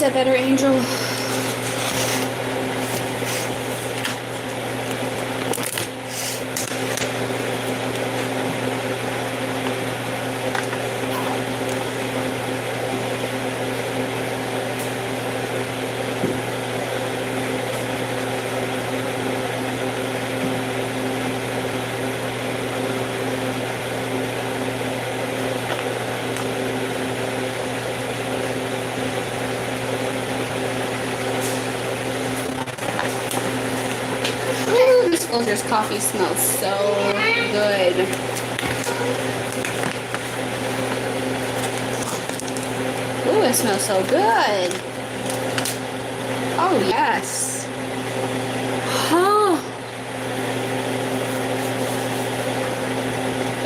said better, Angel. This coffee smells so good. Ooh, it smells so good. Oh, yes. Oh.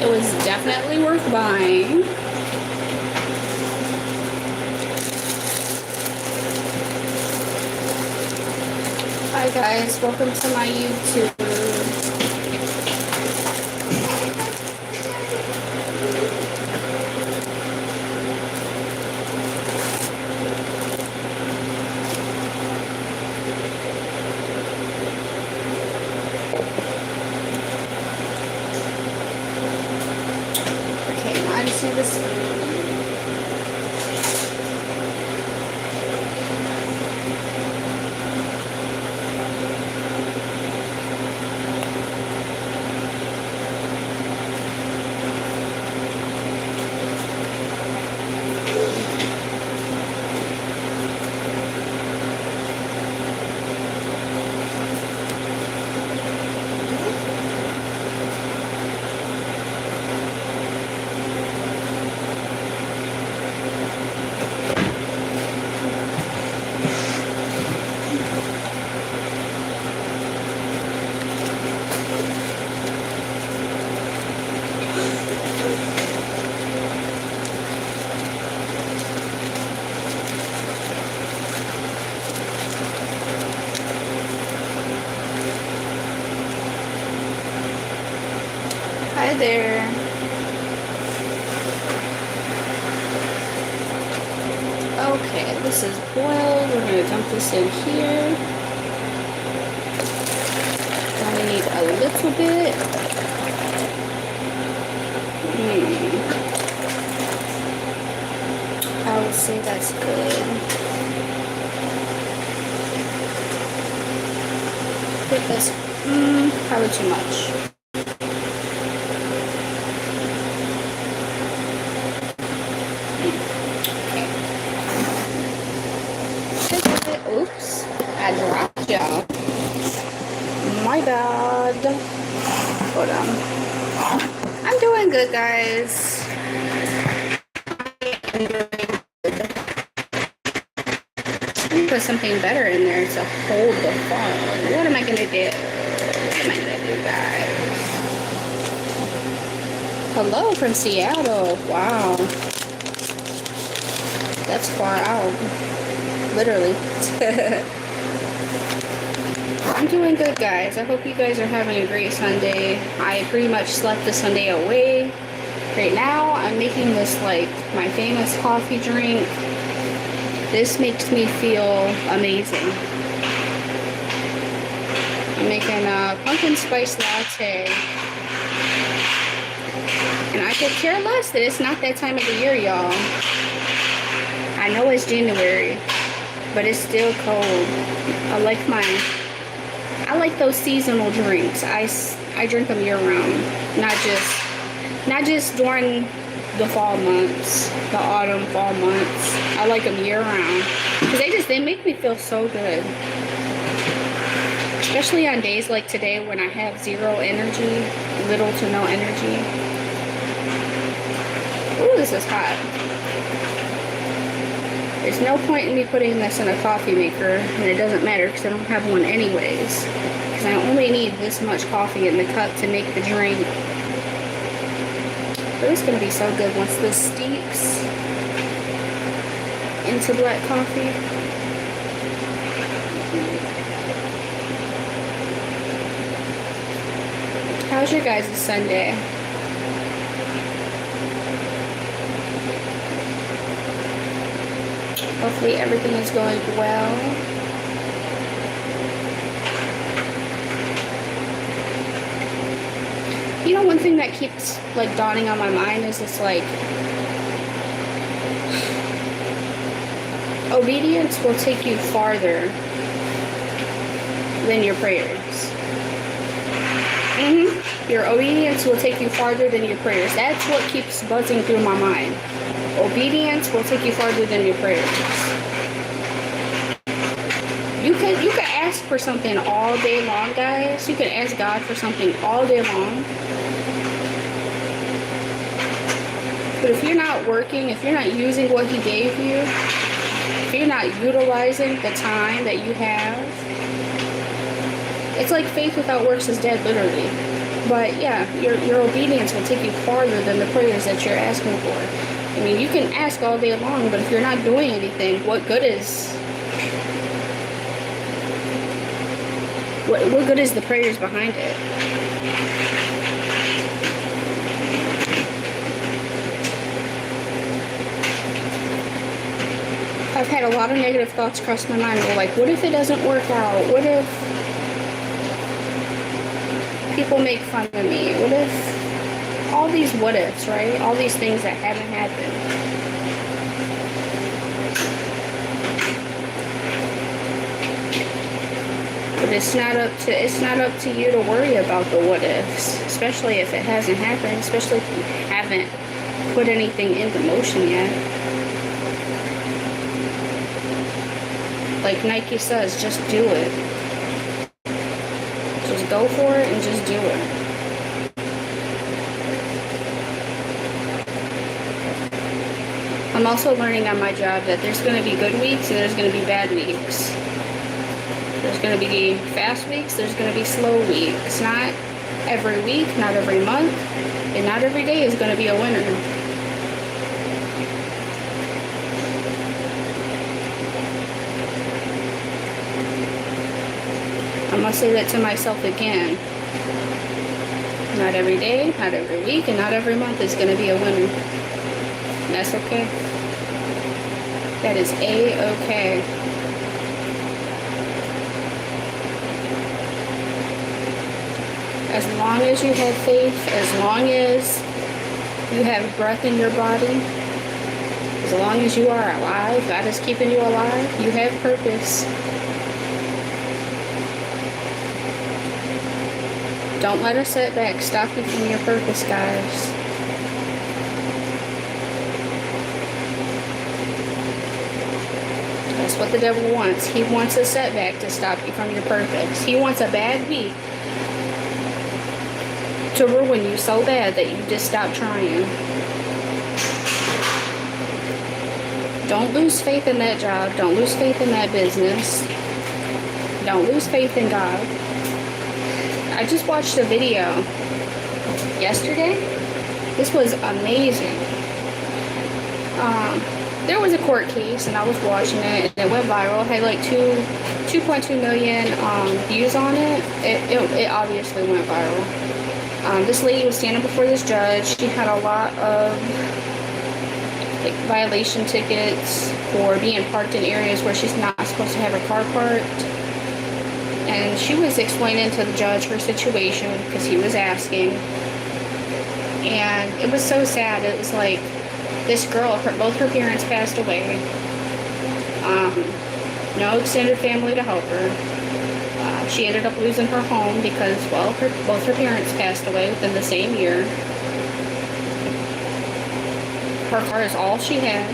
It was definitely worth buying. Hi guys, welcome to my YouTube. Okay, I just need this. Hi there. Okay, this is boiled. We're gonna dump this in here. I need a little bit. I would say that's good. Put this, probably too much. Oops, I dropped y'all. My bad. Hold on. I'm doing good, guys. Put something better in there to hold the phone. What am I gonna do? What am I gonna do, guys? Hello from Seattle. Wow. That's far out. Literally. I'm doing good, guys. I hope you guys are having a great Sunday. I pretty much slept the Sunday away. Right now, I'm making this like my famous coffee drink. This makes me feel amazing. I'm making a pumpkin spice latte. And I could care less that it's not that time of the year, y'all. I know it's January, but it's still cold. I like those seasonal drinks. I drink them year round, not just during the fall months, the autumn, fall months. I like them year round because they make me feel so good. Especially on days like today when I have zero energy, little to no energy. Ooh, this is hot. There's no point in me putting this in a coffee maker, and it doesn't matter because I don't have one anyways. Because I only need this much coffee in the cup to make the drink. But it's going to be so good once this steeps into black coffee. How's your guys' Sunday? Hopefully everything is going well. You know, one thing that keeps like dawning on my mind is this, like, obedience will take you farther than your prayers. Your obedience will take you farther than your prayers. That's what keeps buzzing through my mind. Obedience will take you farther than your prayers. You can ask for something all day long, guys. You can ask God for something all day long. But if you're not working, if you're not using what He gave you, if you're not utilizing the time that you have, it's like faith without works is dead, literally. But yeah, your obedience will take you farther than the prayers that you're asking for. I mean, you can ask all day long, but if you're not doing anything, what good is the prayers behind it? I've had a lot of negative thoughts cross my mind. Like, what if it doesn't work out? What if people make fun of me? What if all these what ifs, right? All these things that haven't happened. But it's not up to you to worry about the what ifs, especially if it hasn't happened, especially if you haven't put anything into motion yet. Like Nike says, just do it. Just go for it and just do it. I'm also learning on my job that there's going to be good weeks and there's going to be bad weeks. There's going to be fast weeks, there's going to be slow weeks. Not every week, not every month, and not every day is going to be a winner. I'm going to say that to myself again. Not every day, not every week, and not every month is going to be a winner. And that's okay. That is A-okay. As long as you have faith, as long as you have breath in your body, as long as you are alive, God is keeping you alive, you have purpose. Don't let a setback stop you from your purpose, guys. That's what the devil wants. He wants a setback to stop you from your purpose. He wants a bad week to ruin you so bad that you just stop trying. Don't lose faith in that job. Don't lose faith in that business. Don't lose faith in God. I just watched a video yesterday. This was amazing. There was a court case and I was watching it and it went viral. It had like 2.2 million views on it. It obviously went viral. This lady was standing before this judge. She had a lot of like violation tickets for being parked in areas where she's not supposed to have her car parked. And she was explaining to the judge her situation because he was asking. And it was so sad. It was like this girl, both her parents passed away. No extended family to help her. She ended up losing her home because, well, both her parents passed away within the same year. Her car is all she had.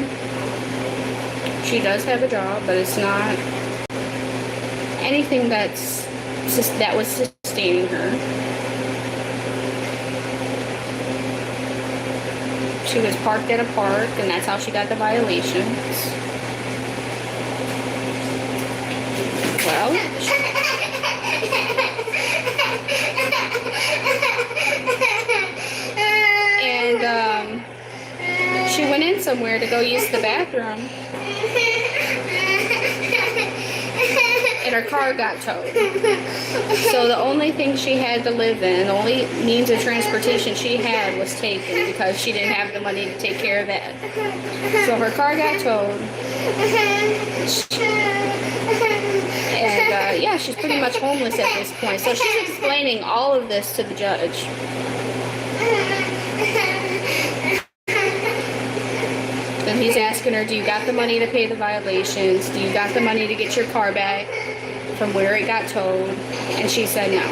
She does have a job, but it's not anything that was sustaining her. She was parked at a park, and that's how she got the violations. Well, she went in somewhere to go use the bathroom. And and her car got towed. So the only thing she had to live in, the only means of transportation she had was taken because she didn't have the money to take care of that. So her car got towed. And yeah, she's pretty much homeless at this point. So she's explaining all of this to the judge. And he's asking her, do you got the money to pay the violations? Do you got the money to get your car back from where it got towed? And she said no.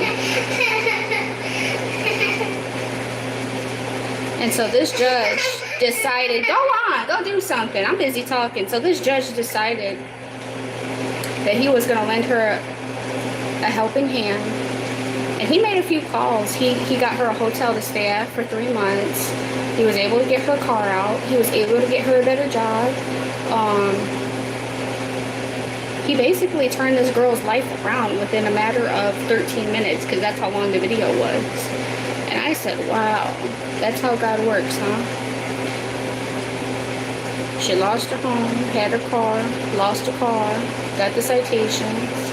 And so this judge decided, go on, go do something. I'm busy talking. So this judge decided that he was going to lend her a helping hand. And he made a few calls. He got her a hotel to stay at for 3 months. He was able to get her car out. He was able to get her a better job. He basically turned this girl's life around within a matter of 13 minutes, because that's how long the video was. And I said, wow, that's how God works, huh? She lost her home, had her car, lost her car, got the citations,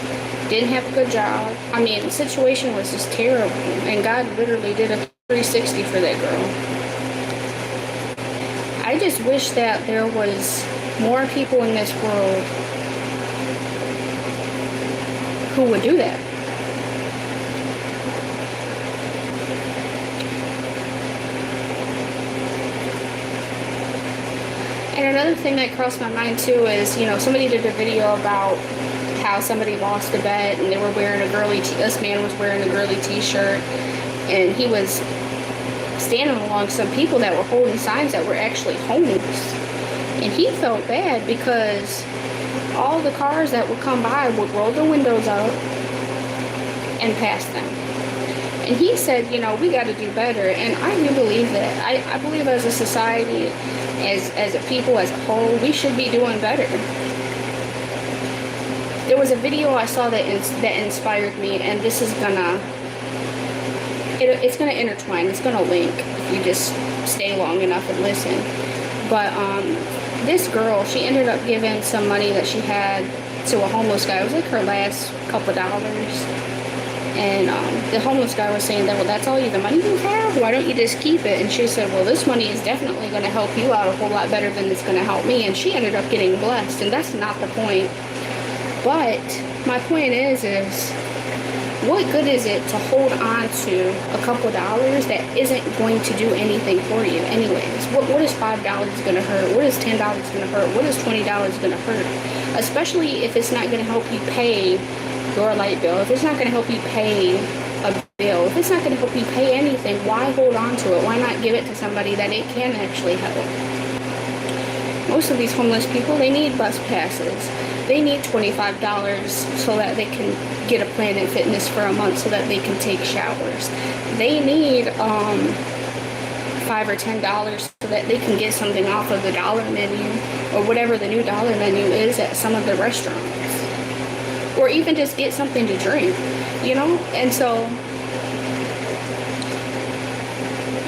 didn't have a good job. I mean, the situation was just terrible. And God literally did a 360 for that girl. I just wish that there was more people in this world who would do that. And another thing that crossed my mind too is, you know, somebody did a video about how somebody lost a bet and they were wearing a girly, this man was wearing a girly t-shirt, and he was standing along some people that were holding signs that were actually homeless. And he felt bad because all the cars that would come by would roll their windows up and pass them. And he said, you know, we got to do better. And I do believe that. I believe as a society, as a people, as a whole, we should be doing better. There was a video I saw that inspired me, and this is gonna, it's gonna intertwine, it's gonna link if you just stay long enough and listen. But this girl, she ended up giving some money that she had to a homeless guy. It was like her last couple dollars. And the homeless guy was saying that, well, that's all the money you have? Why don't you just keep it? And she said, well, this money is definitely going to help you out a whole lot better than it's going to help me. And she ended up getting blessed. And that's not the point. But my point is what good is it to hold on to a couple dollars that isn't going to do anything for you anyways? What is $5 going to hurt? What is $10 going to hurt? What is $20 going to hurt? Especially if it's not going to help you pay your light bill, if it's not going to help you pay a bill, if it's not going to help you pay anything, why hold on to it? Why not give it to somebody that it can actually help? Most of these homeless people, they need bus passes. They need $25 so that they can get a Planet Fitness for a month so that they can take showers. They need $5 or $10 so that they can get something off of the dollar menu or whatever the new dollar menu is at some of the restaurants. Or even just get something to drink, you know? And so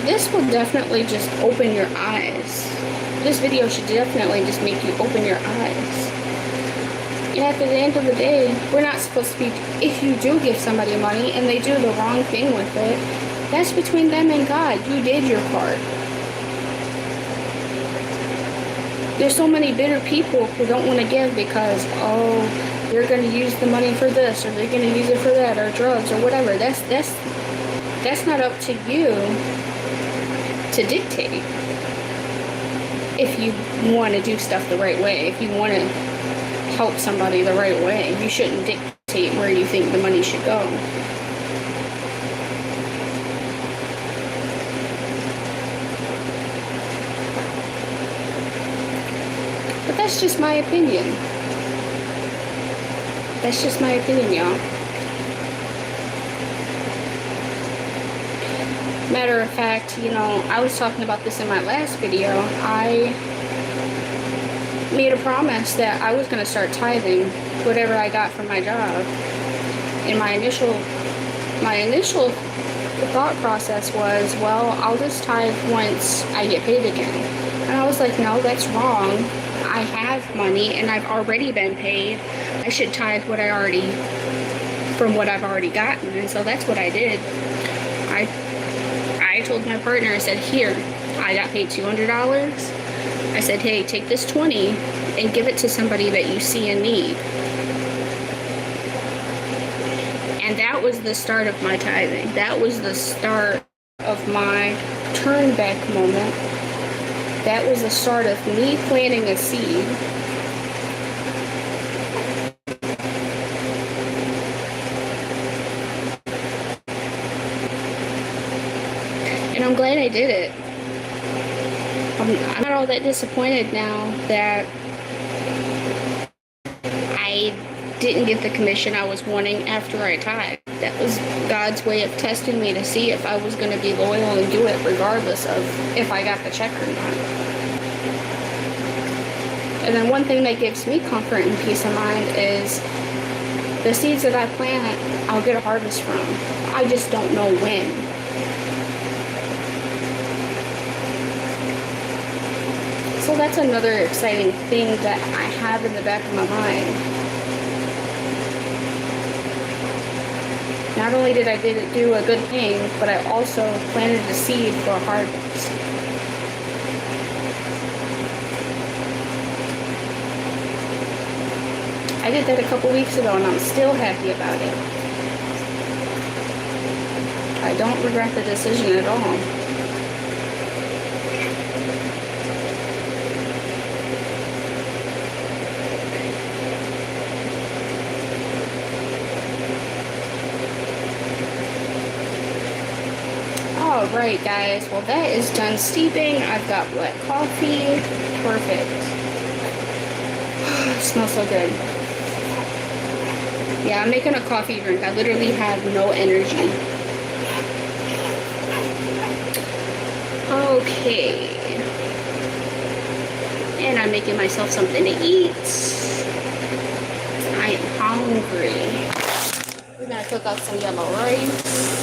this will definitely just open your eyes. This video should definitely just make you open your eyes. And at the end of the day, we're not supposed to be, if you do give somebody money and they do the wrong thing with it, that's between them and God. You did your part. There's so many bitter people who don't want to give because, oh, they're going to use the money for this, or they're going to use it for that, or drugs, or whatever. That's not up to you to dictate. If you want to do stuff the right way, if you want to help somebody the right way, you shouldn't dictate where you think the money should go. But that's just my opinion. That's just my opinion, y'all. Matter of fact, you know, I was talking about this in my last video. I made a promise that I was going to start tithing whatever I got from my job. And my initial thought process was, well, I'll just tithe once I get paid again. And I was like, no, that's wrong. I have money and I've already been paid. I should tithe from what I've already gotten. And so that's what I did. I told my partner, I said, here, I got paid $200. I said, hey, take this 20 and give it to somebody that you see in need. And that was the start of my tithing. That was the start of my turn back moment. That was the start of me planting a seed. And I'm glad I did it. I'm not all that disappointed now that I didn't get the commission I was wanting after I tithed. That was God's way of testing me to see if I was going to be loyal and do it regardless of if I got the check or not. And then one thing that gives me comfort and peace of mind is the seeds that I plant, I'll get a harvest from. I just don't know when. So that's another exciting thing that I have in the back of my mind. Not only did I do a good thing, but I also planted a seed for a harvest. I did that a couple weeks ago and I'm still happy about it. I don't regret the decision at all. Alright guys, well that is done steeping. I've got black coffee. Perfect. It smells so good. Yeah, I'm making a coffee drink. I literally have no energy. Okay. And I'm making myself something to eat. I am hungry. We're gonna cook up some yellow rice.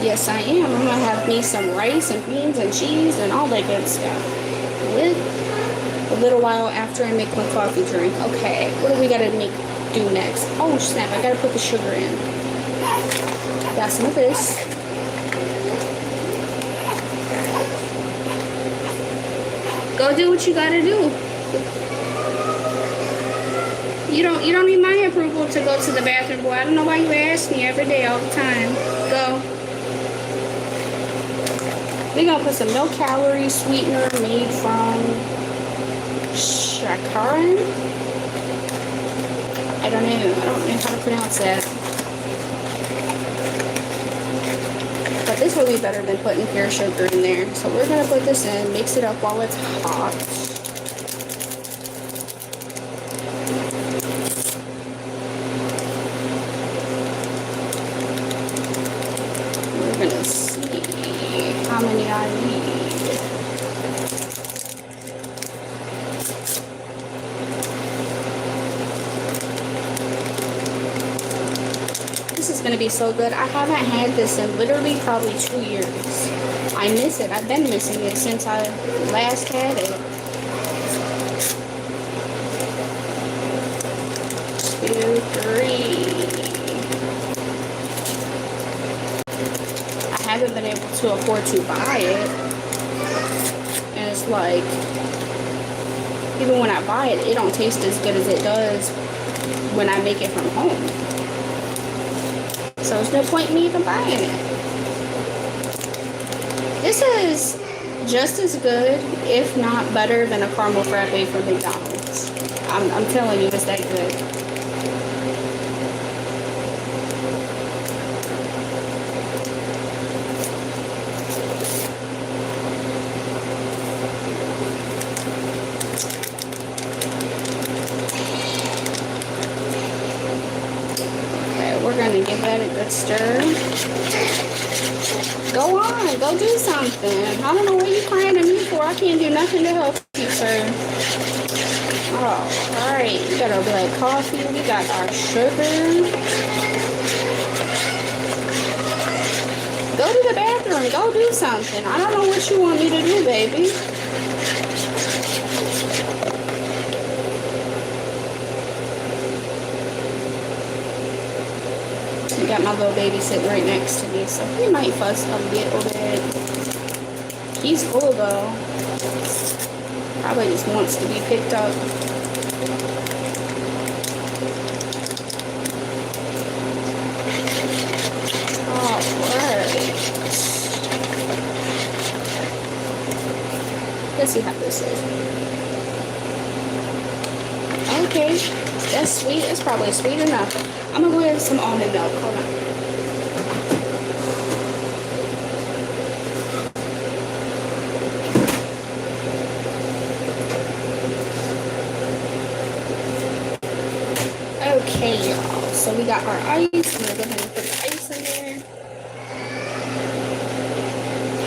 Yes, I am. I'm gonna have me some rice and beans and cheese and all that good stuff. With a little while after I make my coffee drink. Okay, what do we gotta do next? Oh snap, I gotta put the sugar in. Got some of this. Go do what you gotta do. You don't need my approval to go to the bathroom, boy. I don't know why you ask me every day, all the time. Go. We're gonna put some no calorie sweetener made from saccharin. I don't know how to pronounce that. But this will be better than putting pure sugar in there. So we're gonna put this in, mix it up while it's hot. We're gonna see how many I need. This is going to be so good. I haven't had this in literally probably 2 years. I miss it. I've been missing it since I last had it. 2, 3. I haven't been able to afford to buy it. And it's like, even when I buy it, it don't taste as good as it does when I make it from home. So there's no point in me even buying it. This is just as good, if not better, than a caramel frappe from McDonald's. I'm telling you, it's that good. We're going to give that a good stir. Go on, go do something. I don't know what you're crying to me for. I can't do nothing to help you, sir. Alright, we got our black coffee. We got our sugar. Go do to the bathroom. Go do something. I don't know what you want me to do, baby. I got my little baby sitting right next to me, so he might fuss a little bit. He's cool though. Probably just wants to be picked up. Alright. Let's see how this is. Okay, that's sweet. It's probably sweet enough. I'm gonna go get some almond milk. Hold on. Okay, y'all. So we got our ice. I'm gonna go ahead and put the ice in there.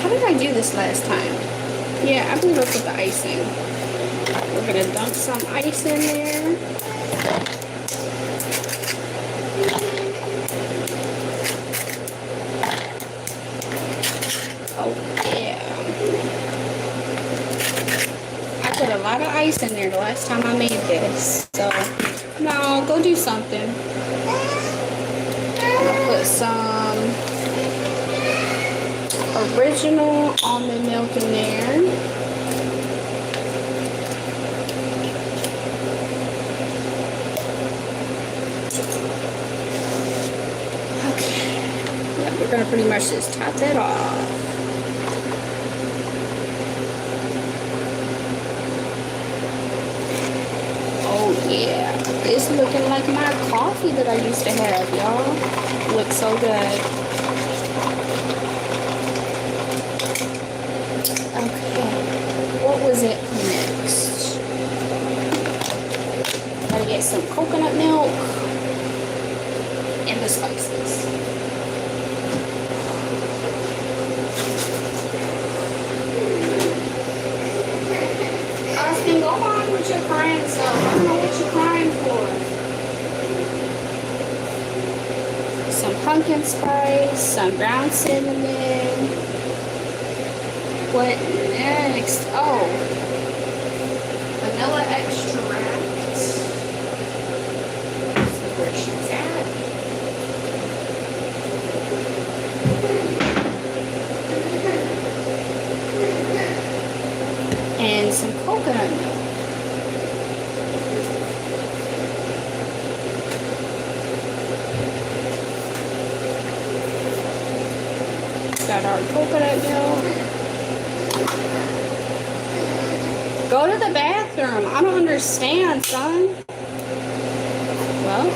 How did I do this last time? Yeah, I believe I put the ice in. We're gonna dunk some ice in there. Oh yeah. I put a lot of ice in there the last time I made this. So no, go do something. I'm gonna put some original almond milk in there. We're gonna pretty much just top that off. Oh yeah, it's looking like my coffee that I used to have, y'all. Looks so good. Okay, what was it next? Gotta get some coconut milk and the spices. Go on with your crying self. I don't know what you're crying for. Some pumpkin spice, some ground cinnamon. What next? Oh, vanilla extract. Let's see where she's at. And some coconut milk. Got our coconut milk. Go to the bathroom. I don't understand, son. Well,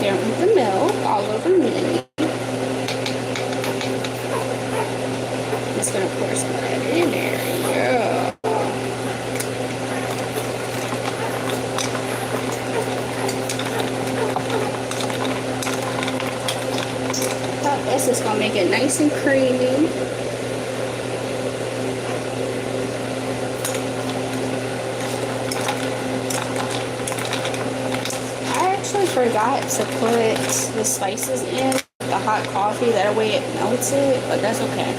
there with the milk all over me. Just gonna pour some of that in there. Yeah. This is gonna make it nice and creamy. I actually forgot to put the spices in the hot coffee. That way it melts it, but that's okay.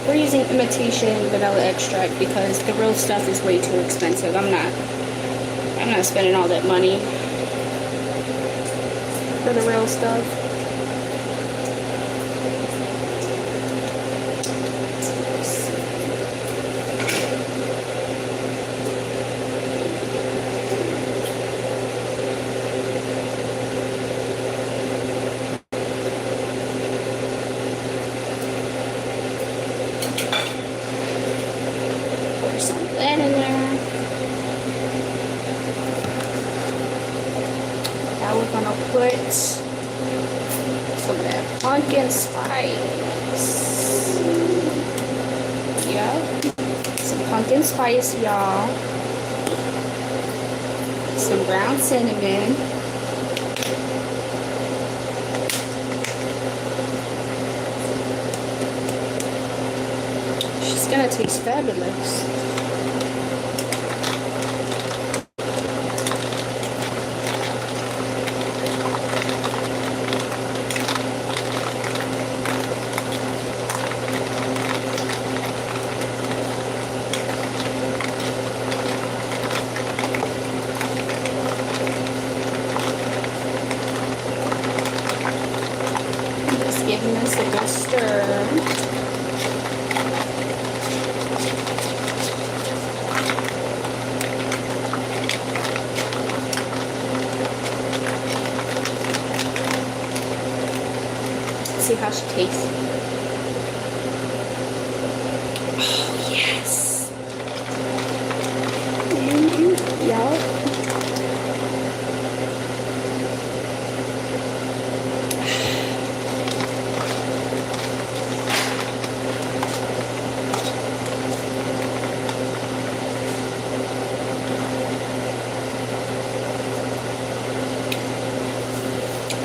We're using imitation vanilla extract because the real stuff is way too expensive. I'm not spending all that money for the real stuff. Put some of that pumpkin spice. Yep. Some pumpkin spice, y'all. Some ground cinnamon. She's gonna taste fabulous. And that's a good stir. See how she tastes. Oh, yes. Yup.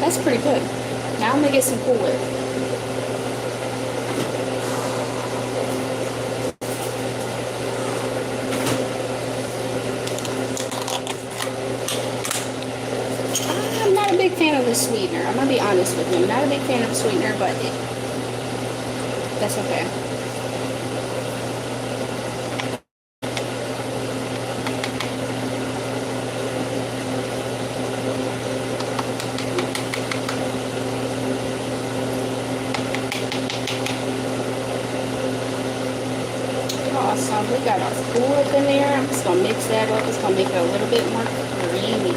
That's pretty good. Now I'm gonna get some Cool Whip. I'm not a big fan of the sweetener. I'm gonna be honest with you. I'm not a big fan of the sweetener, but that's okay. Awesome. We got our Cool Whip in there. I'm just gonna mix that up. It's gonna make it a little bit more creamy.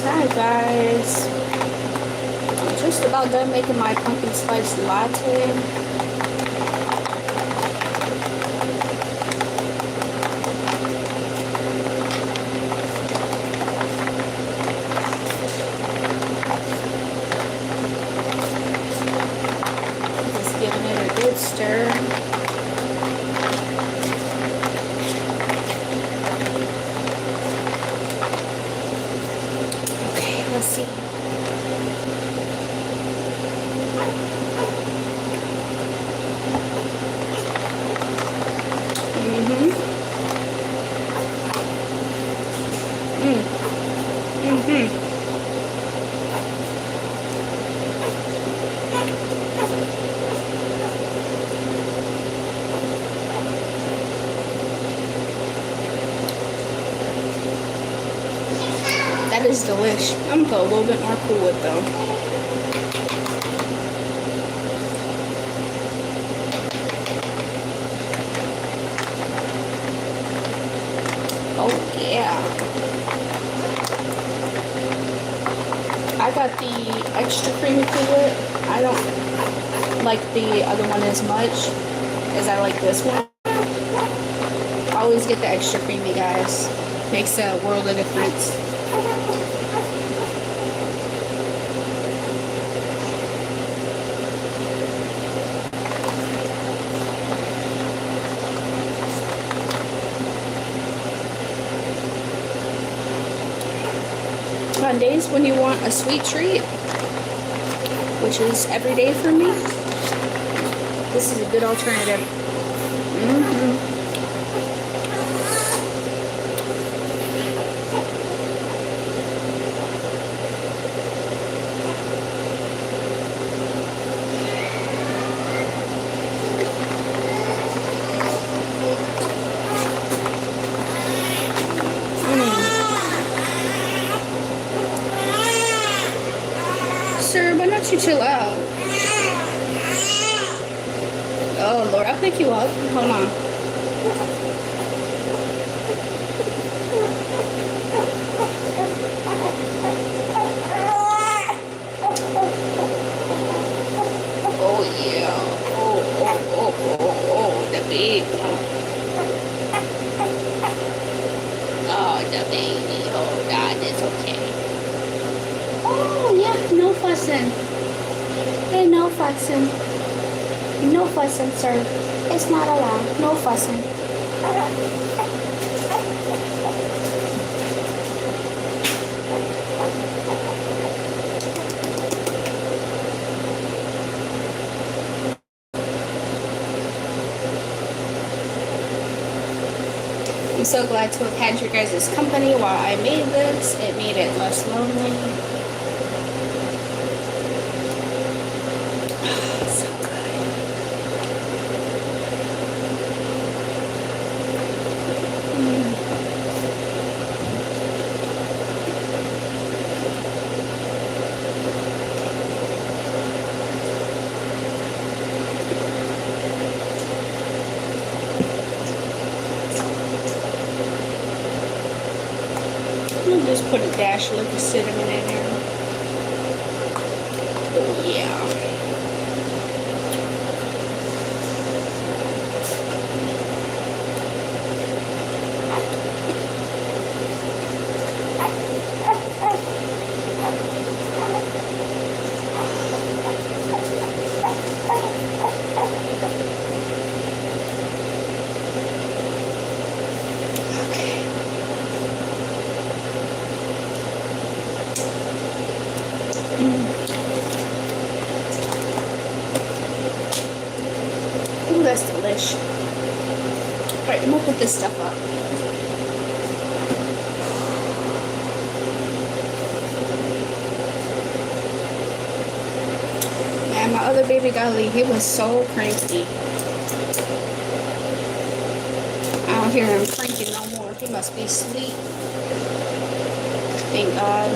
Alright guys, I'm just about done making my pumpkin spice latte. Just giving it a good stir. Let's see. That is delish. I'm gonna put a little bit more Cool Whip though. Oh yeah. I got the extra creamy Cool Whip. I don't like the other one as much as I like this one. I always get the extra creamy, guys. Makes a world of difference. On days when you want a sweet treat, which is every day for me, this is a good alternative. Sir, why don't you chill out? Oh Lord, I'll pick you up. Hold on. Oh yeah. Oh, the baby. Oh, the baby. Oh God, it's okay. Oh yeah, no fussing. Hey, no fussing. No fussing, sir. It's not allowed. No fussing. I'm so glad to have had your guys' company while I made this. It made it less lonely. just put a dash of the cinnamon in there. Oh yeah. Ooh, that's delish. Alright, I'm gonna put this stuff up. And my other baby Golly, he was so cranky. I don't hear him cranking no more. He must be asleep. Thank God.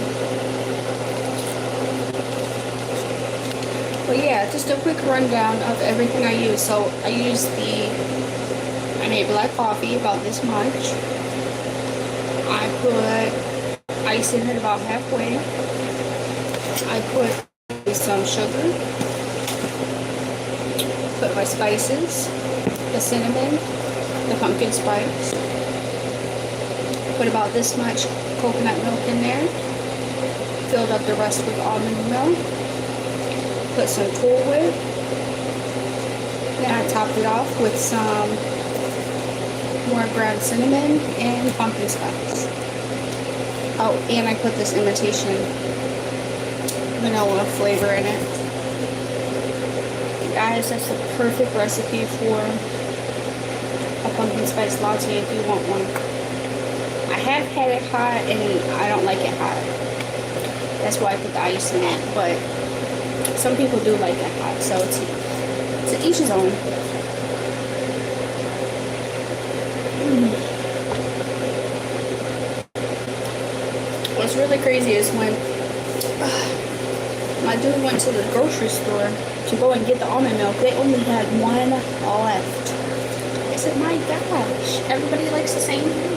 But yeah, just a quick rundown of everything I use. So I made black coffee about this much. I put ice in it about halfway. I put some sugar. Put my spices, the cinnamon, the pumpkin spice. Put about this much coconut milk in there. Filled up the rest with almond milk. Put some Cool Whip. Then I topped it off with some more ground cinnamon and pumpkin spice. Oh, and I put this imitation vanilla flavor in it. Guys, that's the perfect recipe for a pumpkin spice latte if you want one. I have had it hot and I don't like it hot. That's why I put the ice in it, but some people do like it hot, so it's to each his own. What's really crazy is when my dude went to the grocery store to go and get the almond milk, they only had one left. I said, my gosh, everybody likes the same thing.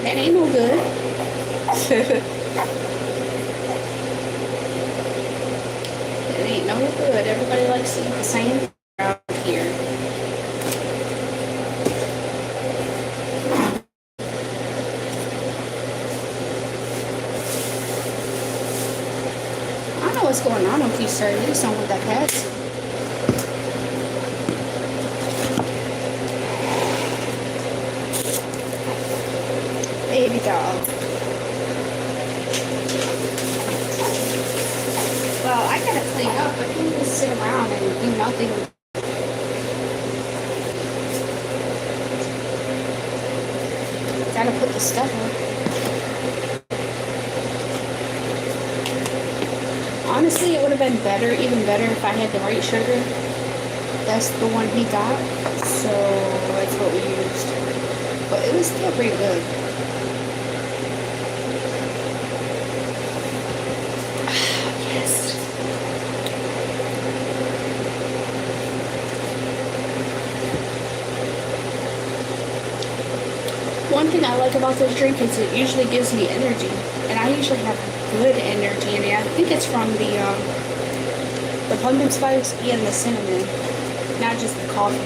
That ain't no good. That ain't no good. Everybody likes to eat the same thing around here. I don't know what's going on with you, sir. You just don't want that pass. Baby dog. Well, I gotta clean up. I can't just sit around and do nothing. Gotta put the stuff up. Honestly, it would have been better, even better, if I had the right sugar. That's the one he got, so that's what we used. But it was still pretty good. Yes. One thing I like about this drink is it usually gives me energy, and I usually have good energy in it. I think it's from the pumpkin spice and the cinnamon, not just the coffee.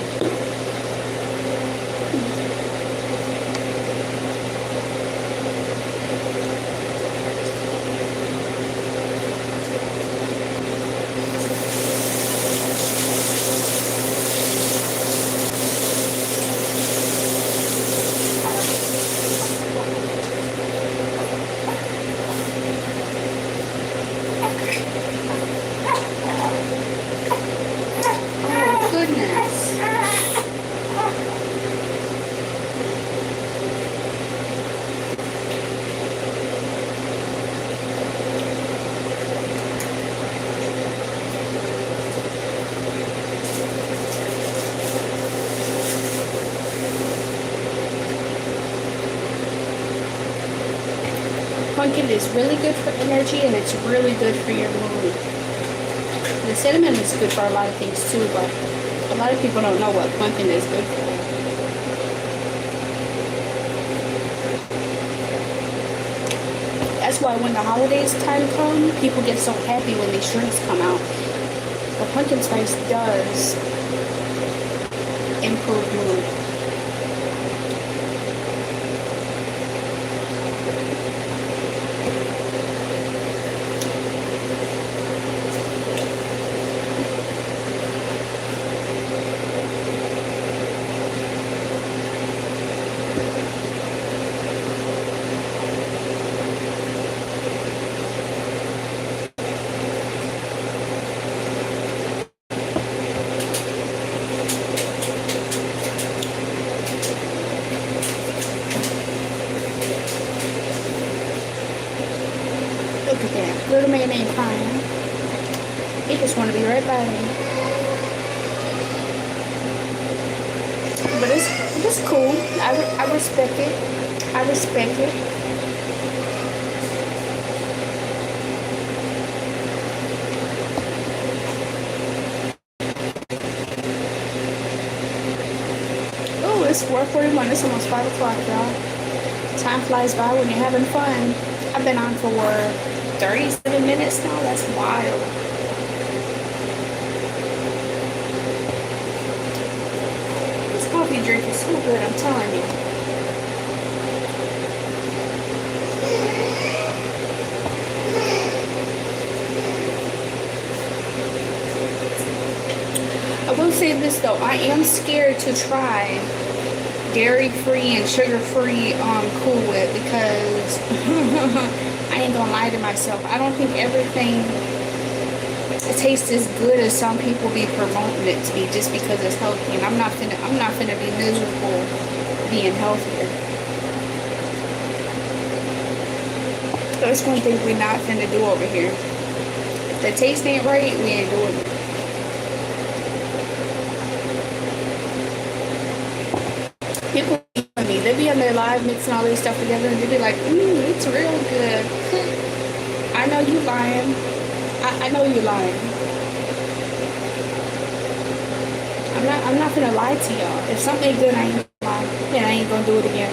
Pumpkin is really good for energy, and it's really good for your mood. The cinnamon is good for a lot of things too, but a lot of people don't know what pumpkin is good for. That's why when the holidays time come, people get so happy when these drinks come out. But pumpkin spice does improve mood. Look at that. Little man ain't crying. He just want to be right by me. But it's cool. I respect it. I respect it. Oh, it's 4:41. It's almost 5 o'clock, y'all. Time flies by when you're having fun. I've been on for 37 minutes now. That's wild. This coffee drink is so good, I'm telling you. I will say this though, I am scared to try dairy-free and sugar-free Cool Whip because I ain't gonna lie to myself. I don't think everything tastes as good as some people be promoting it to be just because it's healthy. And I'm not finna be miserable being healthier. That's one thing we're not finna do over here. If the taste ain't right, we ain't doing it. People me, they be on their live mixing all this stuff together and they be like, it's real good. I know you lying. I know you lying. I'm not gonna lie to y'all. If something ain't good, I ain't gonna lie. And I ain't gonna do it again.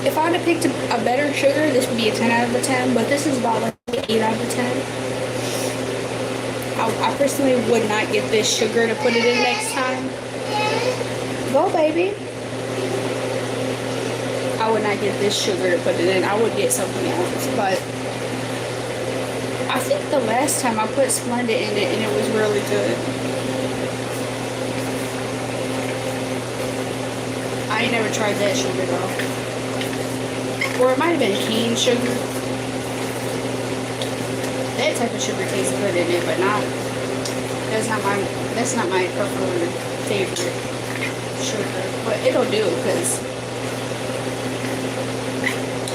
If I would have picked a better sugar, this would be a 10 out of a 10, but this is about like an 8 out of 10. I personally would not get this sugar to put it in next time. Go, baby. I would not get this sugar to put it in. I would get something else, but I think the last time I put Splenda in it and it was really good. I ain't never tried that sugar though. Or it might have been cane sugar. That type of sugar tastes good in it, but that's not my preferred favorite sugar. But it'll do because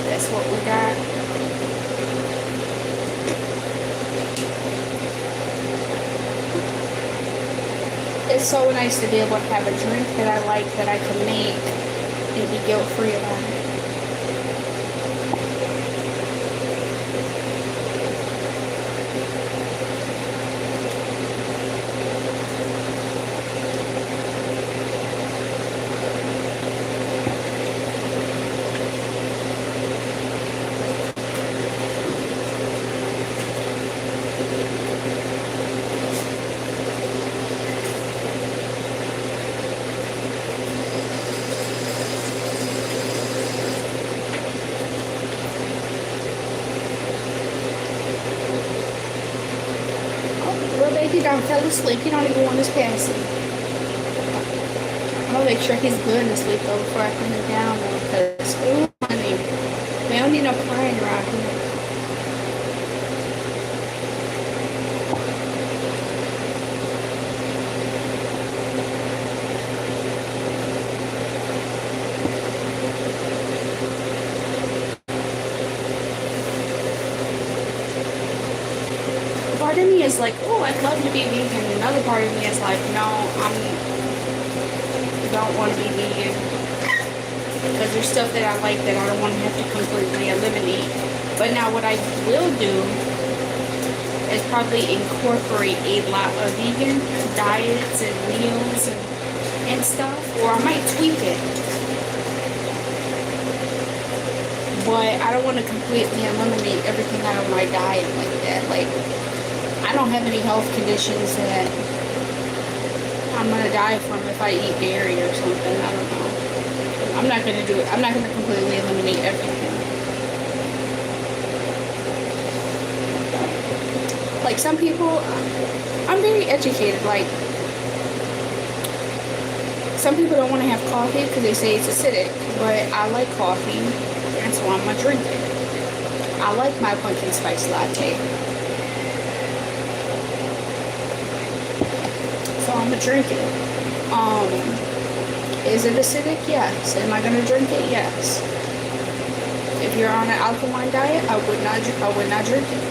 that's what we got. It's so nice to be able to have a drink that I like that I can make and be guilt-free about it. He done fell asleep. He don't even want us passing. I'm gonna make sure he's good and asleep though before I put him down though, because ooh, honey, we don't need no crying around here. Part of me is like, oh, I'd love to be vegan. Another part of me is like, no, don't want to be vegan. Because there's stuff that I like that I don't want to have to completely eliminate. But now what I will do is probably incorporate a lot of vegan diets and meals and stuff. Or I might tweak it. But I don't want to completely eliminate everything out of my diet like that. Like, I don't have any health conditions that I'm going to die from if I eat dairy or something. I don't know. I'm not going to do it. I'm not going to completely eliminate everything. Like, some people, I'm very educated. Like, some people don't want to have coffee because they say it's acidic. But I like coffee, and so I'm going to drink it. I like my pumpkin spice latte. So I'm going to drink it. Is it acidic? Yes. Am I going to drink it? Yes. If you're on an alkaline diet, I would not drink it.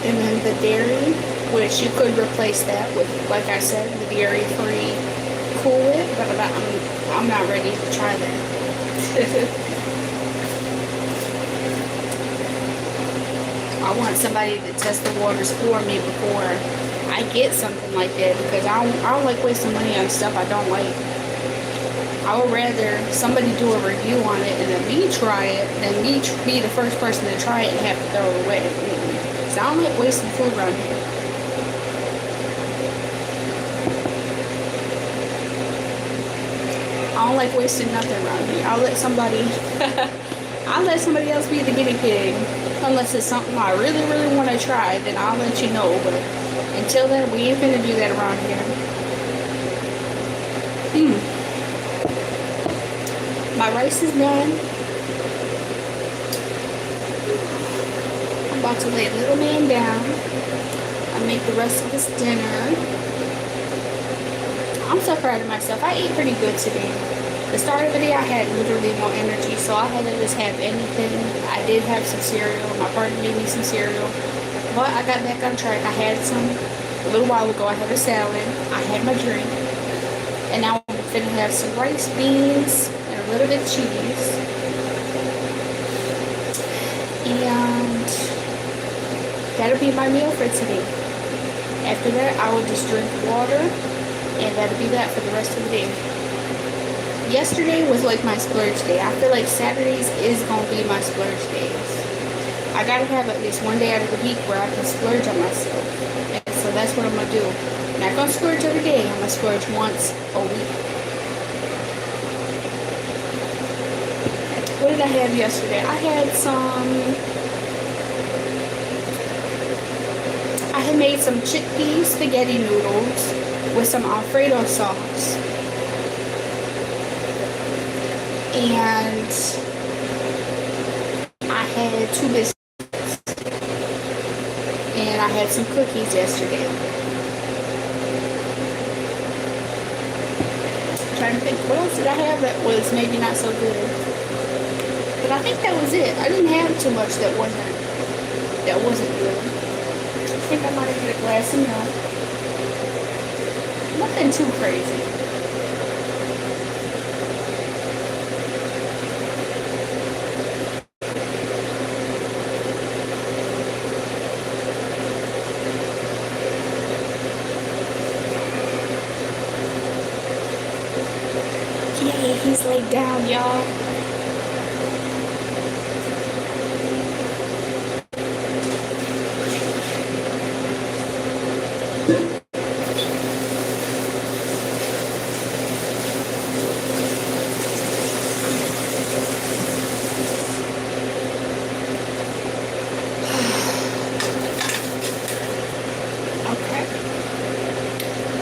And then the dairy, which you could replace that with, like I said, the dairy-free Cool Whip, but I'm not ready to try that. I want somebody to test the waters for me before I get something like that, because I don't like wasting money on stuff I don't like. I would rather somebody do a review on it and then me try it than me be the first person to try it and have to throw it away. So I don't like wasting food around here. I don't like wasting nothing around here. I'll let somebody else be the guinea pig. Unless it's something I really, really want to try, then I'll let you know. But until then, we ain't finna do that around here. My rice is done. I'm about to lay little man down. I make the rest of this dinner. I'm so proud of myself. I ate pretty good today. The start of the day, I had literally no energy, so I had to just have anything. I did have some cereal. My partner gave me some cereal. But I got back on track. I had some a little while ago. I had a salad. I had my drink. And now I'm going to have some rice, beans, and a little bit of cheese. And that'll be my meal for today. After that, I will just drink water. And that'll be that for the rest of the day. Yesterday was like my splurge day. I feel like Saturdays is going to be my splurge days. I got to have at least one day out of the week where I can splurge on myself. And so that's what I'm going to do. I'm not going to splurge every day. I'm going to splurge once a week. What did I have yesterday? I had made some chickpea spaghetti noodles with some Alfredo sauce. And I had 2 biscuits. And I had some cookies yesterday. I'm trying to think, what else did I have that was maybe not so good? But I think that was it. I didn't have too much that wasn't good. I think I might have had a glass of milk. Nothing too crazy. He's laid down, y'all. Okay.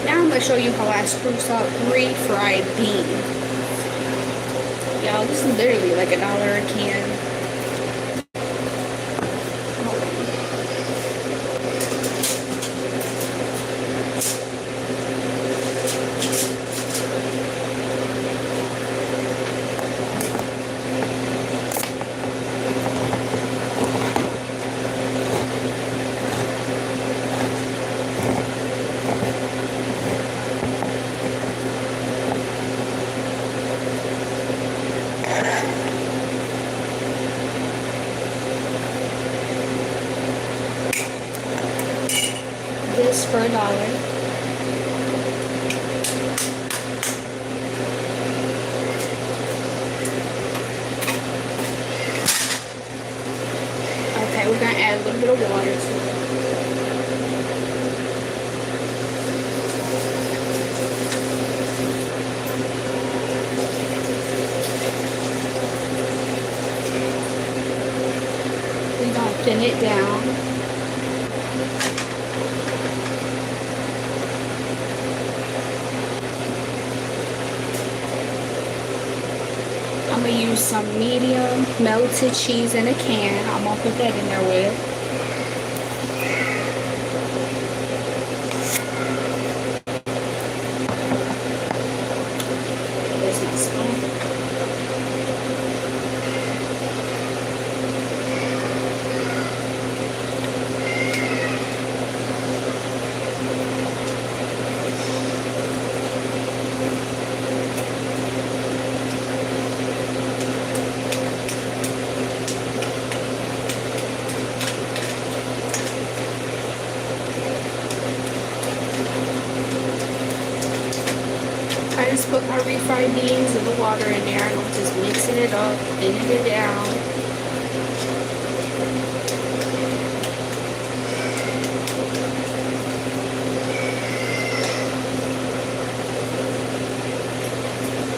Now I'm going to show you how I spruce up refried beans. Y'all, this is literally like $1 a can. cheese for $1. Okay, we're gonna add a little bit of water to it. We're gonna thin it down. I'm gonna use some medium melted cheese in a can. I'm gonna put that in there with. There's my spoon. I just put my refried beans and the water in there and I'm just mixing it up, thinning it down.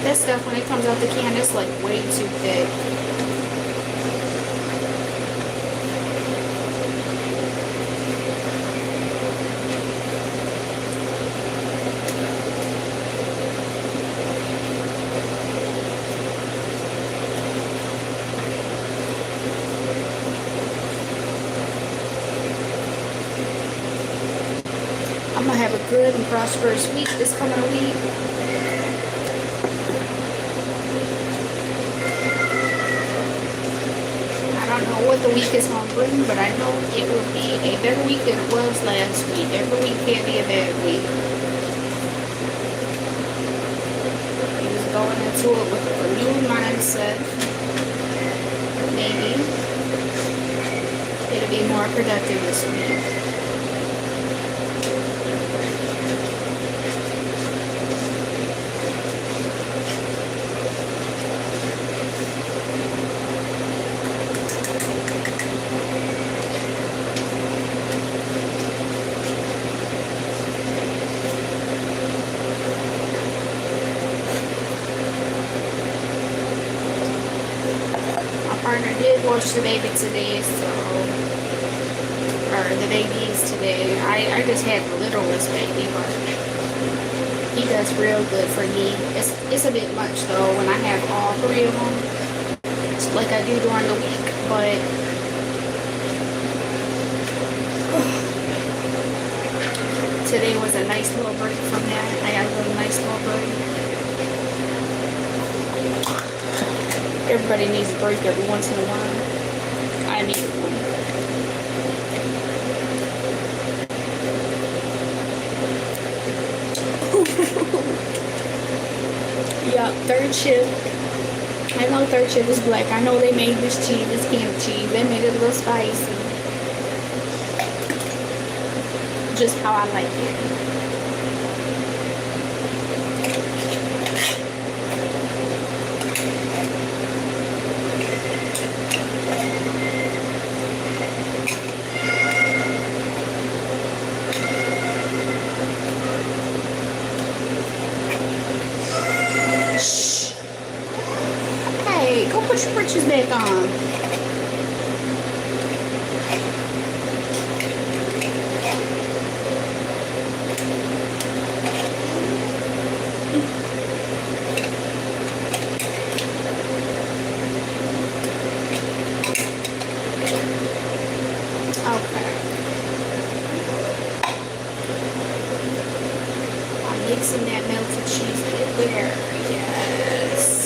That stuff, when it comes out the can, it's like way too thick. I'm gonna have a good and prosperous week this coming week. I don't know what the week is gonna bring, but I know it will be a better week than it was last week. Every week can't be a bad week. I'm just going into it with a new mindset. Maybe it'll be more productive this week. Partner did wash the baby today, or the babies today. I just had the littlest baby, but he does real good for me. It's a bit much though when I have all three of them, it's like I do during the week, but today was a nice little break from that. I got a really nice little break. Everybody needs a break every once in a while. I need one. Yup, third shift. I know third shift is black. I know they made this cheese, this can of cheese. They made it a little spicy. Just how I like it. Put your britches back on. Okay. I'm mixing that melted cheese there. Yes.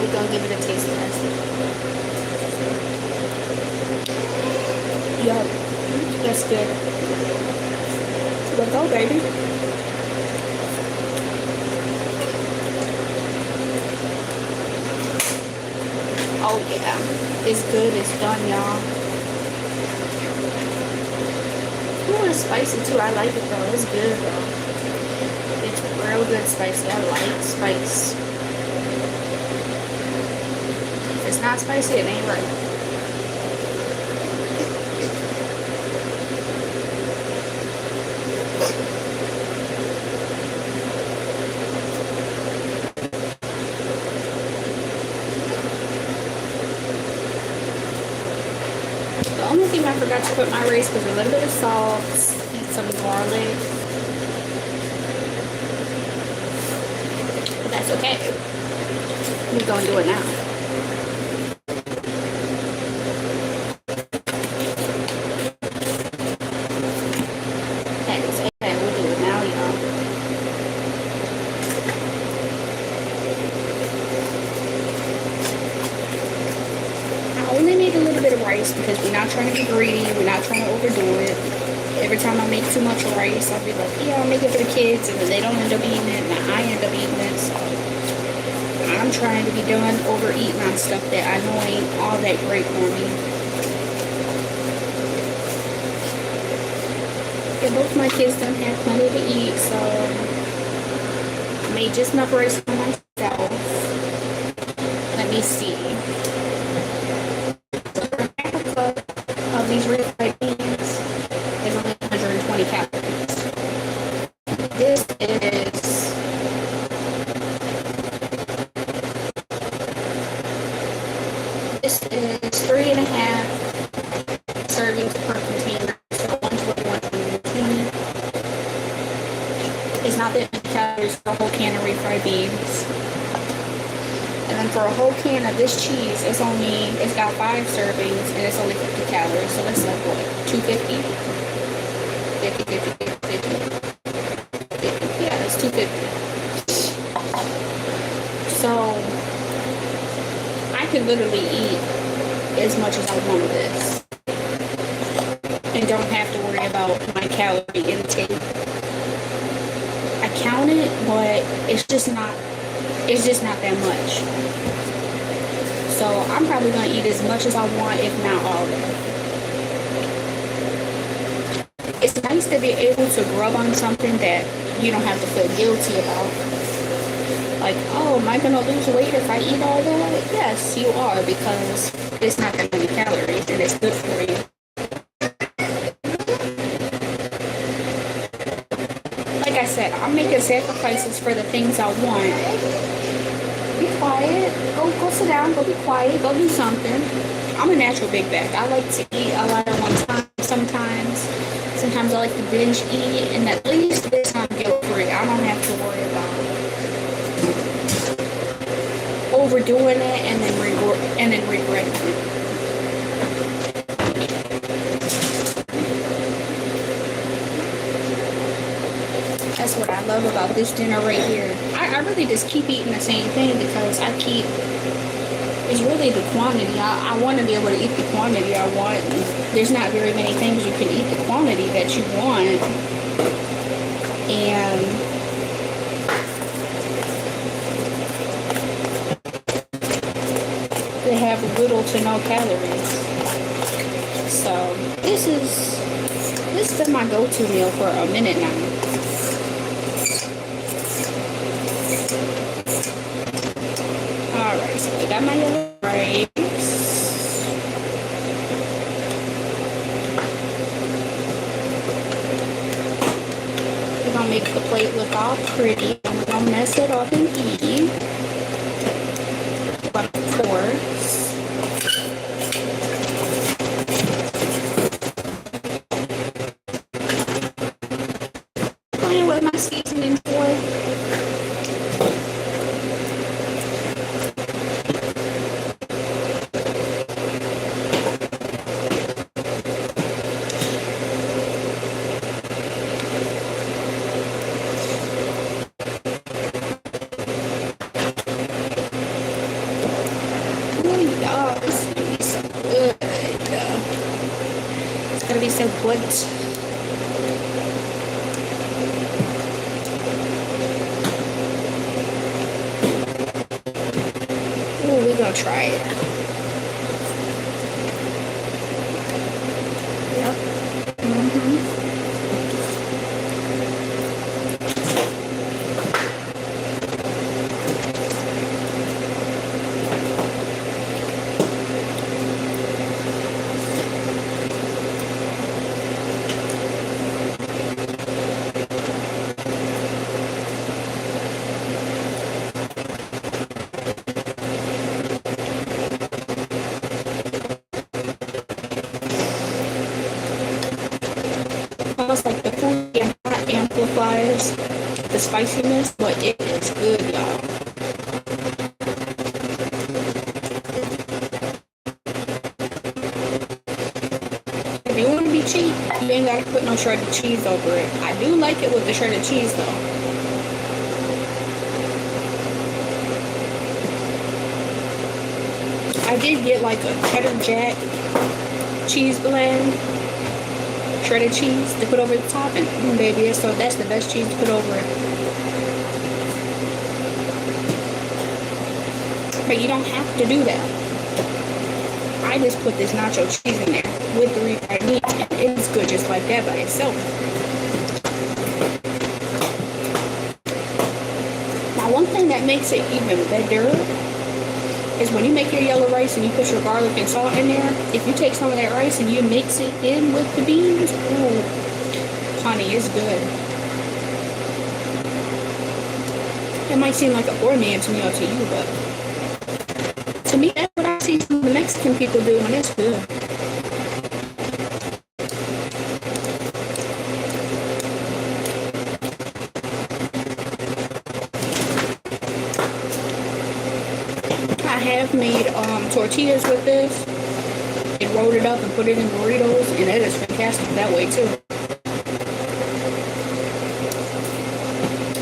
we're gonna give it a taste test. Yup, that's good. Let's go, baby. Oh yeah, it's good. It's done, y'all. Ooh, it's spicy too. I like it though. It's good though. It's real good spicy. I like spice. If it's not spicy, it ain't right. The only thing I forgot to put in my rice was a little bit of salt and some garlic. But that's okay. We're gonna do it now. That is okay. We'll do it now, y'all. I only made a little bit of rice because we're not trying to be greedy. We're not trying to overdo it. Every time I make too much rice, I'll be like, yeah, I'll make it for the kids, and then they don't end up eating it, and then I end up eating it. So I'm trying to be done overeating on stuff that I know ain't all that great for me. Yeah, both my kids don't have plenty to eat, so I made just enough rice for myself. Let me see. Half a cup of these refried beans is only 120 calories. This is 3.5 servings per container, so 120. It's not that many calories for a whole can of refried beans. And then for a whole can of this cheese, it's got 5 servings and it's only 50 calories. So it's like what, 250? 50, 50, 50, 50. Yeah, it's 250. So I could literally eat as much as I want of this and don't have to worry about my calorie intake. I count it, but it's just not that much. So I'm probably gonna eat as much as I want, if not all of it. It's nice to be able to grub on something that you don't have to feel guilty about. Like, oh, am I gonna lose weight if I eat all that? Yes, you are, because it's not that many calories and it's good for you. Like I said, I'm making sacrifices for the things I want. Be quiet. Go sit down. Go be quiet. Go do something. I'm a natural big bag. I like to eat a lot at one time sometimes. Sometimes I like to binge eat, and at least this time guilt-free. I don't have to worry about overdoing it and then regretting it. That's what I love about this dinner right here. I really just keep eating the same thing because it's really the quantity. I want to be able to eat the quantity I want. There's not very many things you can eat the quantity that you want. And they have little to no calories. So this has been my go-to meal for a minute now. Alright, so I got my yellow rice. We're gonna make the plate look all pretty. I'm gonna mess it up and eat. But of course, playing with my seasoning toy. said what? Oh, we're gonna try it. Yep. Almost like the food amplifies the spiciness, but it is good, y'all. If you want to be cheap, you ain't gotta put no shredded cheese over it. I do like it with the shredded cheese though. I did get like a cheddar jack cheese blend, shredded cheese to put over the top, and baby, so that's the best cheese to put over it. But you don't have to do that. I just put this nacho cheese in there with the refried meat, and it's good just like that by itself. Now, one thing that makes it even better is when you make your yellow rice and you put your garlic and salt in there, if you take some of that rice and you mix it in with the beans, ooh, honey, it's good. It might seem like a poor man's meal to you, but to me, that's what I see some of the Mexican people do, and it's good. I have made tortillas with this and rolled it up and put it in burritos, and it is fantastic that way too.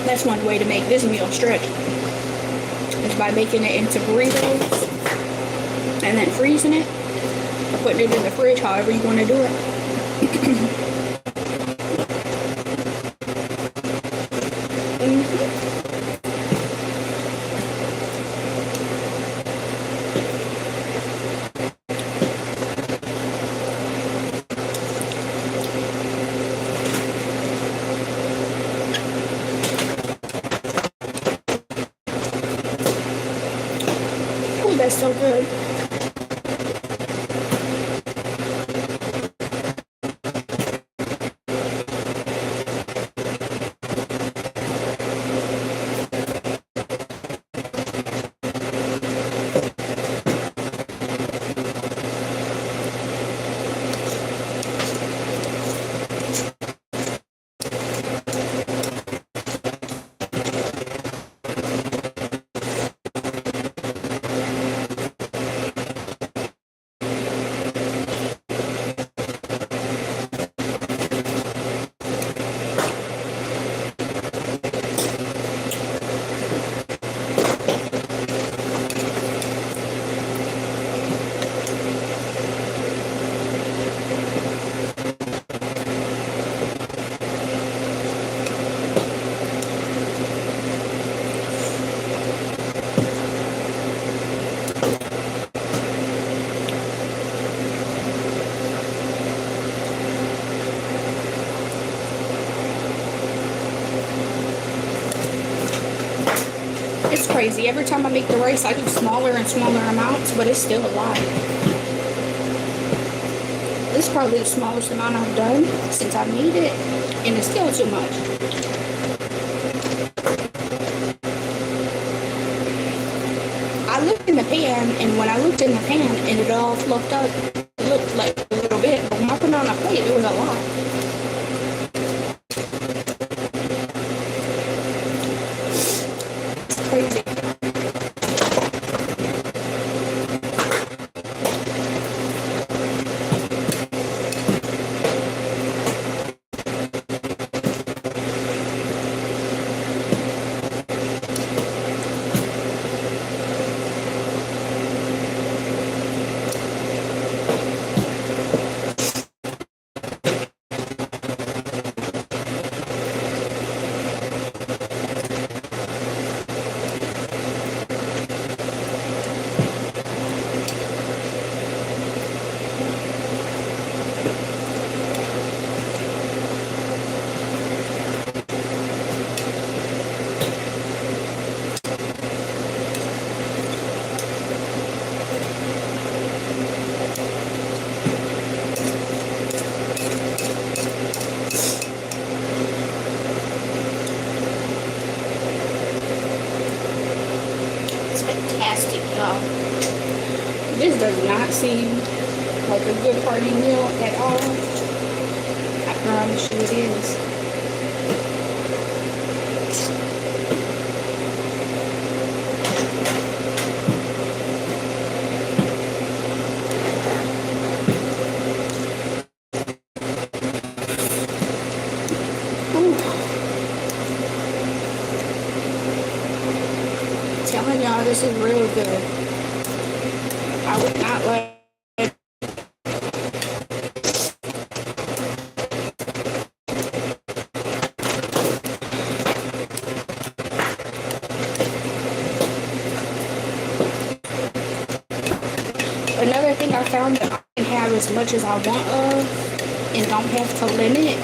That's one way to make this meal stretch, is by making it into burritos and then freezing it or putting it in the fridge, however you want to do it. Oh, that's so good. It's crazy. Every time I make the rice, I do smaller and smaller amounts, but it's still a lot. This is probably the smallest amount I've done since I made it, and it's still too much. I looked in the pan, and when I looked in the pan and it all fluffed up, it looked like a little bit, but when I put it on a plate, it was a lot. Crazy. fantastic, y'all. This does not seem like a good party meal at all. I promise you it is. Telling y'all this is real good. I would not let another thing I found that I can have as much as I want of and don't have to limit.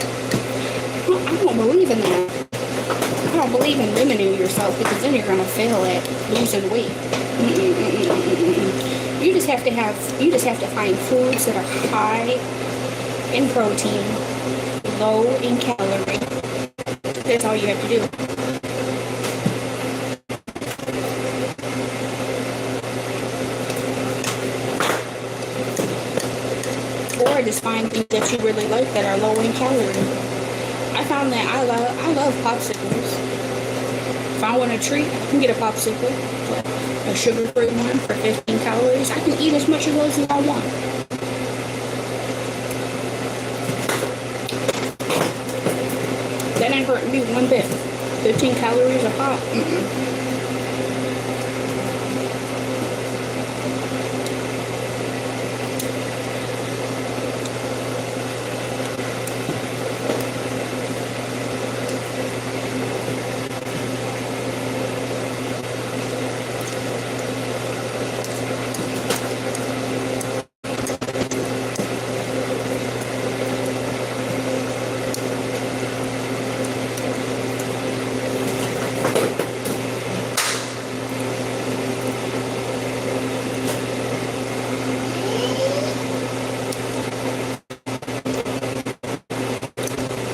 I don't believe in that. I don't believe in limiting yourself because then you're gonna fail at losing weight. You just have to find foods that are high in protein, low in calorie. That's all you have to do. Or just find things that you really like that are low in calorie. I found that I love popsicles. If I want a treat, I can get a popsicle, a sugar-free one for 15 calories. I can eat as much of those as I want. That ain't hurting me one bit. 15 calories a pop.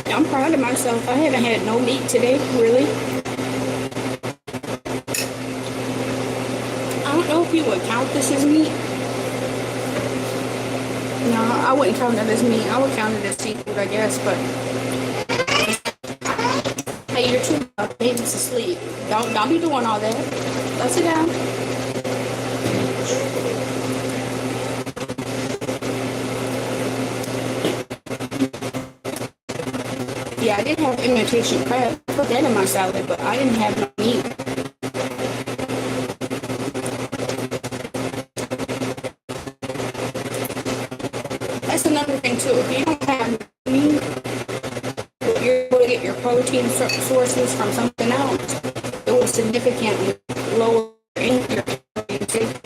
I'm proud of myself. I haven't had no meat today, really. I don't know if you would count this as meat. No, I wouldn't count it as meat. I would count it as seafood, I guess, but hey, you're too loud. Baby's asleep. Don't be doing all that. Let's sit down. Yeah, I did have imitation crab. I put that in my salad, but I didn't have no meat. That's another thing too. If you don't have meat, you're able to get your protein sources from something else. It will significantly lower your protein intake.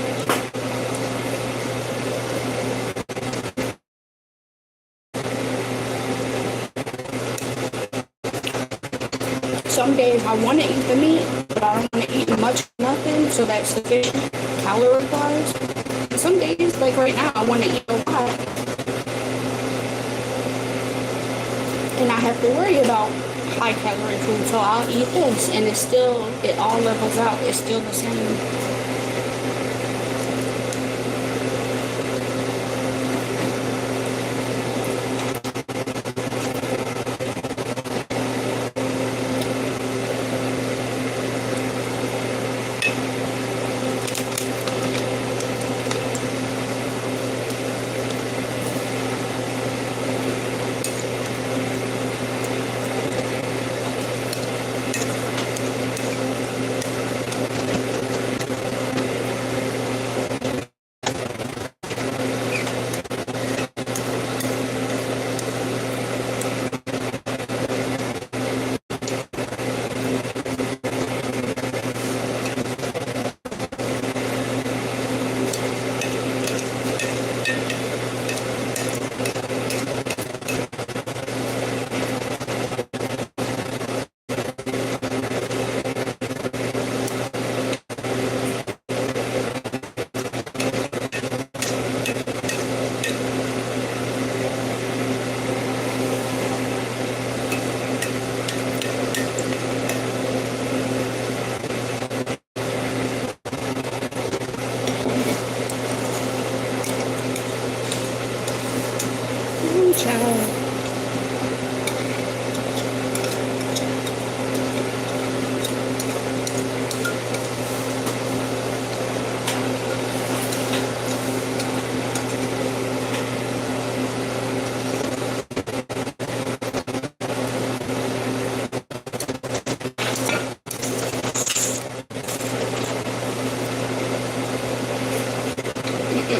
Some days I want to eat the meat, but I don't want to eat much of nothing, so that's sufficient calorie-wise. Some days, like right now, I want to eat a lot, and I have to worry about high-calorie food, so I'll eat this, and it all levels out. It's still the same.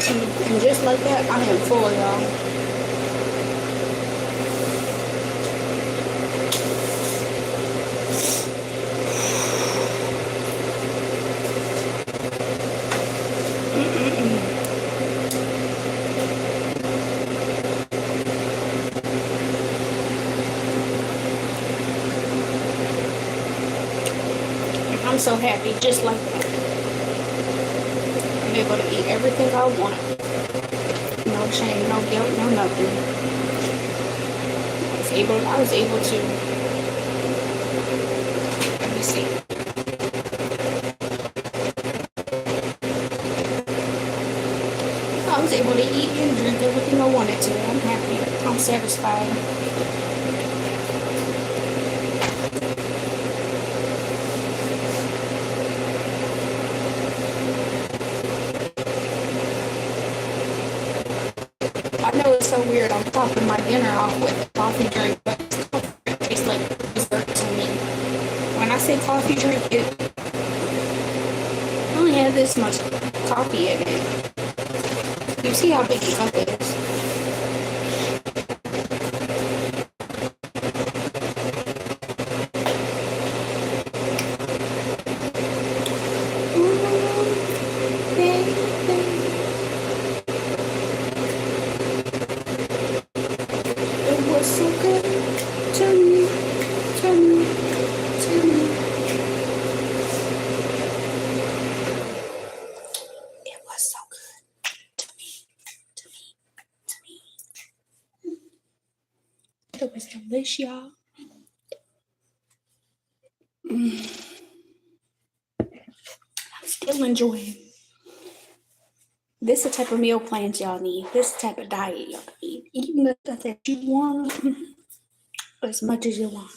tea. And just like that, I am full, y'all. I'm so happy, just like that. I'm able to eat everything I want. No shame, no guilt, no nothing. I was able to, let me see. I was able to eat and drink everything I wanted to. I'm happy. I'm satisfied. I know it's so weird. I'm topping my dinner off with a coffee drink, but it tastes like dessert to me. When I say coffee drink, it only has this much coffee in it. You see how big the cup is. So good to me. It was so good to me. It was delicious, y'all. I'm still enjoying. This is the type of meal plans y'all need. This is the type of diet y'all need. Eating the stuff that you want as much as you want.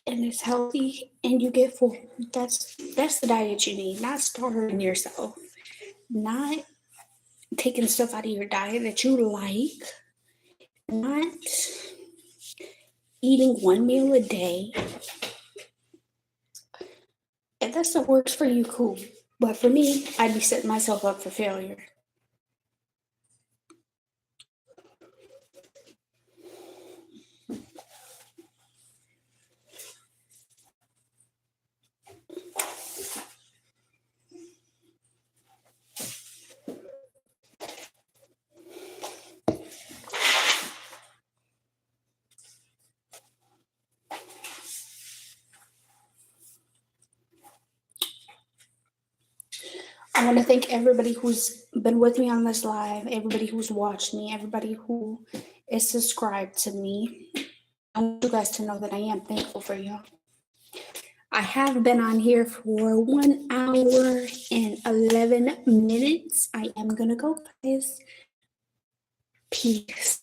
And it's healthy and you get full. That's the diet you need. Not starving yourself. Not taking stuff out of your diet that you like. Not eating one meal a day. If that stuff works for you, cool. But for me, I'd be setting myself up for failure. I want to thank everybody who's been with me on this live, everybody who's watched me, everybody who is subscribed to me. I want you guys to know that I am thankful for you. I have been on here for 1 hour and 11 minutes. I am going to go, guys. Peace.